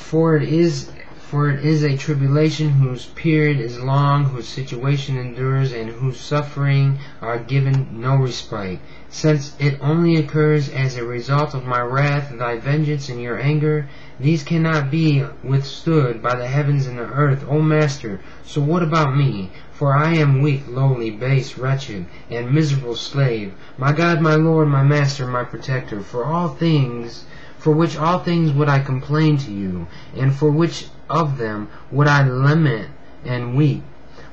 For it is a tribulation whose period is long, whose situation endures, and whose suffering are given no respite. Since it only occurs as a result of my wrath, thy vengeance, and your anger, these cannot be withstood by the heavens and the earth, O Master. So what about me? For I am weak, lowly, base, wretched, and miserable slave. My God, my Lord, my Master, my Protector, for which all things would I complain to you, and for which of them would I lament and weep,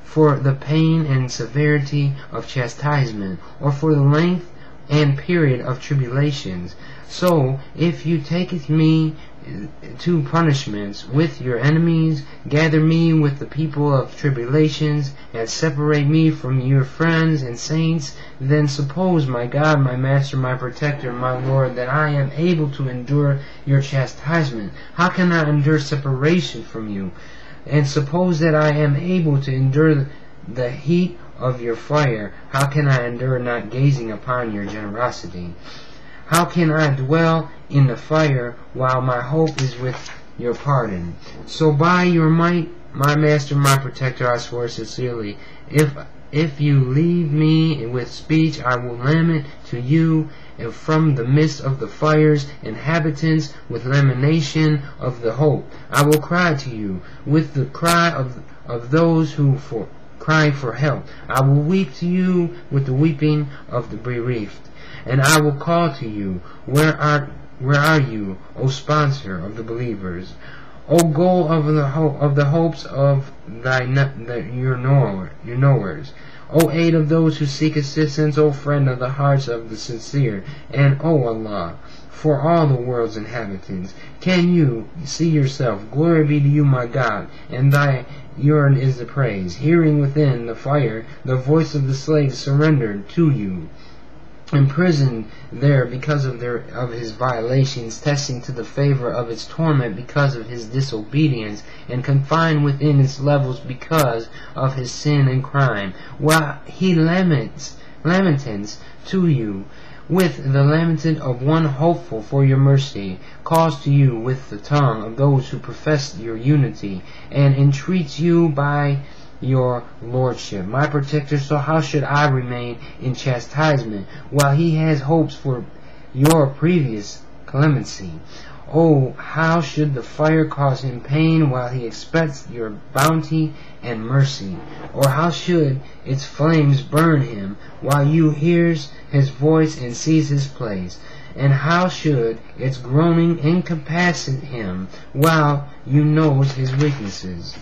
for the pain and severity of chastisement, or for the length and period of tribulations. So, if you taketh me to punishments with your enemies, gather me with the people of tribulations, and separate me from your friends and saints, then suppose, my God, my Master, my Protector, my Lord, that I am able to endure your chastisement. How can I endure separation from you? And suppose that I am able to endure the heat of your fire. How can I endure not gazing upon your generosity? How can I dwell in the fire while my hope is with your pardon? So by your might, my Master, my Protector, I swear sincerely, if you leave me with speech, I will lament to you, and from the midst of the fire's inhabitants, with lamentation of the hope, I will cry to you, with the cry of those who cry for help. I will weep to you with the weeping of the bereaved. And I will call to you, where are you, O sponsor of the believers, O goal of the hopes of your knowers, O aid of those who seek assistance, O friend of the hearts of the sincere, and O Allah, for all the world's inhabitants. Can you see yourself? Glory be to you, my God, and yours is the praise. Hearing within the fire the voice of the slaves surrendered to you, imprisoned there because of his violations, testing to the favor of its torment because of his disobedience, and confined within its levels because of his sin and crime, while he laments to you with the lament of one hopeful for your mercy, calls to you with the tongue of those who profess your unity, and entreats you by your lordship, my Protector. So how should I remain in chastisement while he has hopes for your previous clemency? Oh, how should the fire cause him pain while he expects your bounty and mercy? Or how should its flames burn him while you hears his voice and sees his place? And how should its groaning incapacitate him while you knows his weaknesses?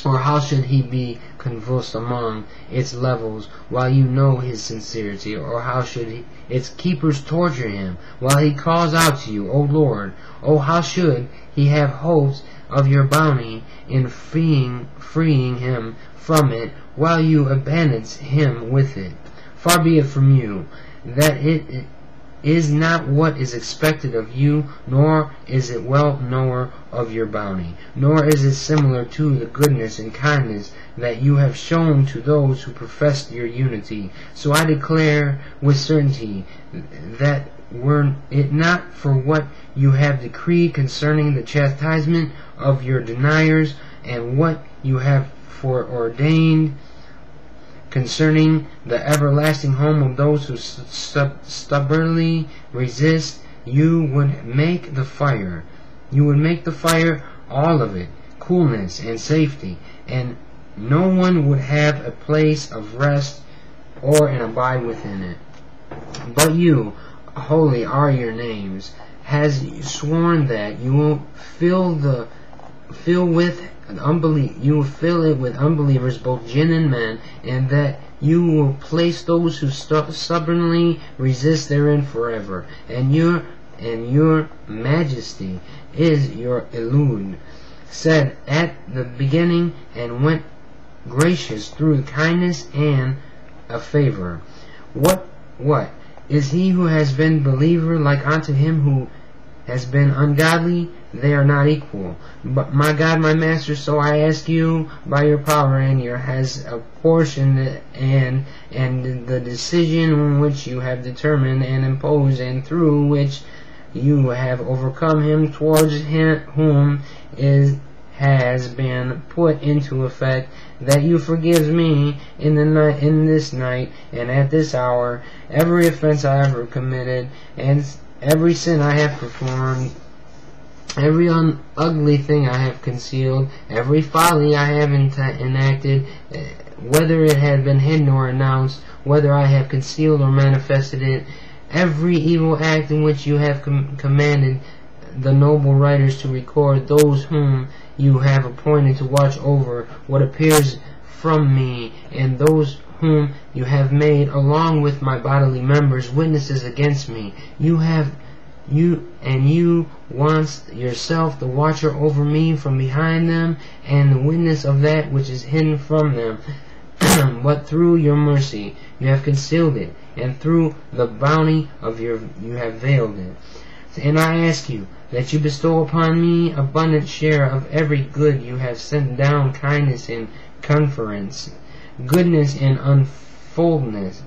Or how should he be convulsed among its levels while you know his sincerity? Or how should its keepers torture him while he calls out to you, O Lord? Oh, how should he have hopes of your bounty in freeing him from it while you abandon him with it? Far be it from you, that it is not what is expected of you, nor is it well knower of your bounty, nor is it similar to the goodness and kindness that you have shown to those who profess your unity. So I declare with certainty that were it not for what you have decreed concerning the chastisement of your deniers, and what you have foreordained concerning the everlasting home of those who stubbornly resist, you would make the fire, all of it, coolness and safety, and no one would have a place of rest or an abide within it. But you, holy are your names, has sworn that you will fill it with unbelievers, both jinn and men, and that you will place those who stubbornly resist therein forever. And your majesty is your elude, said at the beginning, and went gracious through kindness and a favor. What is he who has been believer like unto him who has been ungodly? They are not equal. But my God, my Master, so I ask you by your power and your has apportioned and the decision which you have determined and imposed, and through which you have overcome him towards him whom has been put into effect, that you forgive me in this night and at this hour every offense I ever committed, and every sin I have performed, every ugly thing I have concealed, every folly I have enacted, whether it had been hidden or announced, whether I have concealed or manifested it, every evil act in which you have commanded the noble writers to record, those whom you have appointed to watch over what appears from me, and those whom you have made, along with my bodily members, witnesses against me. You once yourself the watcher over me from behind them, and the witness of that which is hidden from them. But through your mercy you have concealed it, and through the bounty of you have veiled it. And I ask you that you bestow upon me abundant share of every good you have sent down, kindness and conference, goodness and fullness,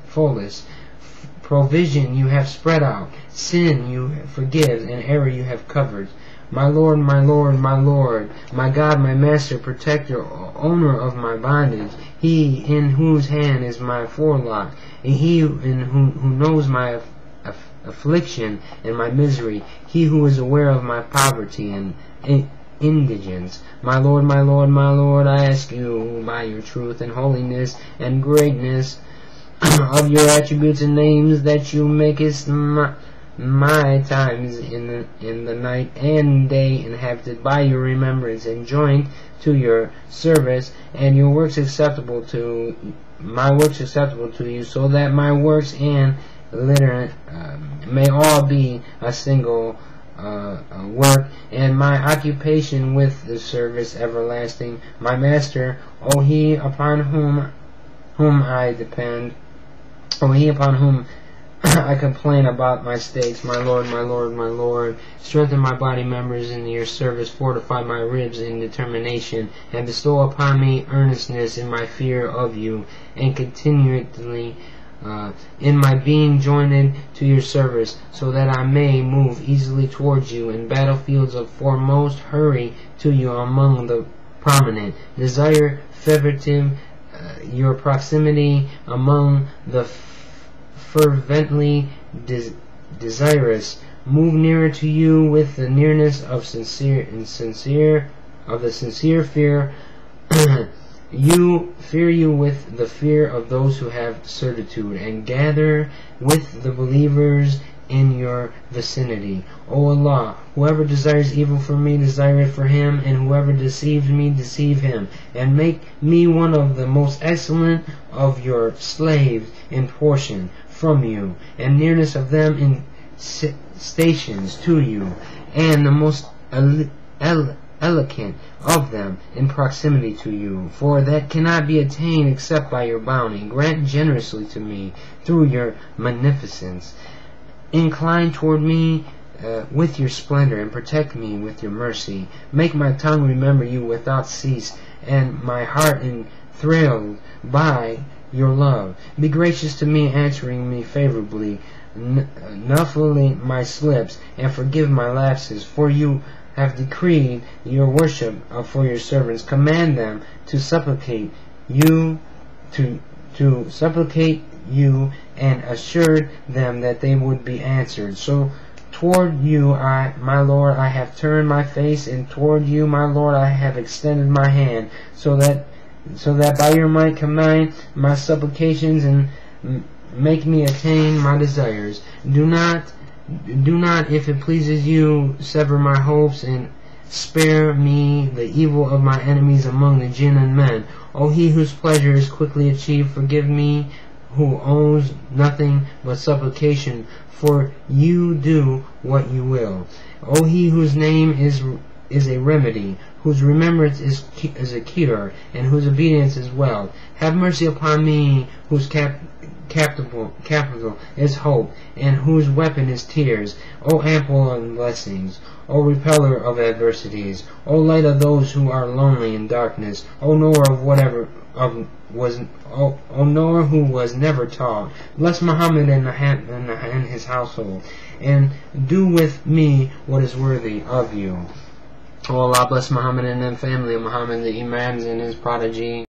provision you have spread out, sin you forgive, and error you have covered. My Lord, my Lord, my Lord, my God, my Master, Protector, owner of my bondage, he in whose hand is my forelock, and he who knows my affliction and my misery, he who is aware of my poverty and indigence. My Lord, my Lord, my Lord, I ask you by your truth and holiness and greatness of your attributes and names, that you makest my times in the night and day inhabited by your remembrance, and joined to your service, and your works acceptable to my works acceptable to you, so that my works and litter may all be a single work, and my occupation with the service everlasting. My Master, O he upon whom I depend, O he upon whom I complain about my states, my Lord, my Lord, my Lord, strengthen my body members in your service, fortify my ribs in determination, and bestow upon me earnestness in my fear of you, and continually in my being joined to your service, so that I may move easily towards you in battlefields of foremost, hurry to you among the prominent, desire furtive your proximity among the fervently desirous, move nearer to you with the nearness of sincere fear. You fear you with the fear of those who have certitude, and gather with the believers in your vicinity. O Allah, whoever desires evil for me, desire it for him, and whoever deceives me, deceive him, and make me one of the most excellent of your slaves in portion from you, and nearness of them in stations to you, and the most elegant of them in proximity to you, for that cannot be attained except by your bounty. Grant generously to me through your magnificence. Incline toward me with your splendor, and protect me with your mercy. Make my tongue remember you without cease, and my heart enthralled by your love. Be gracious to me, answering me favorably. Nullify my slips, and forgive my lapses, for you have decreed your worship for your servants. Command them to supplicate you, to supplicate you, and assured them that they would be answered. So toward you, my Lord, I have turned my face, and toward you, my Lord, I have extended my hand, so that by your might command my supplications and make me attain my desires. Do not, if it pleases you, sever my hopes, and spare me the evil of my enemies among the jinn and men. O he whose pleasure is quickly achieved, forgive me, who owes nothing but supplication, for you do what you will. O he whose name is is a remedy, whose remembrance is a cure, and whose obedience is well. Have mercy upon me, whose capital is hope, and whose weapon is tears. O ample of blessings, O repeller of adversities, O light of those who are lonely in darkness, O knower of O knower who was never taught. Bless Muhammad and his household, and do with me what is worthy of you. O Allah, bless Muhammad and the family of Muhammad, the Imams and his prodigy.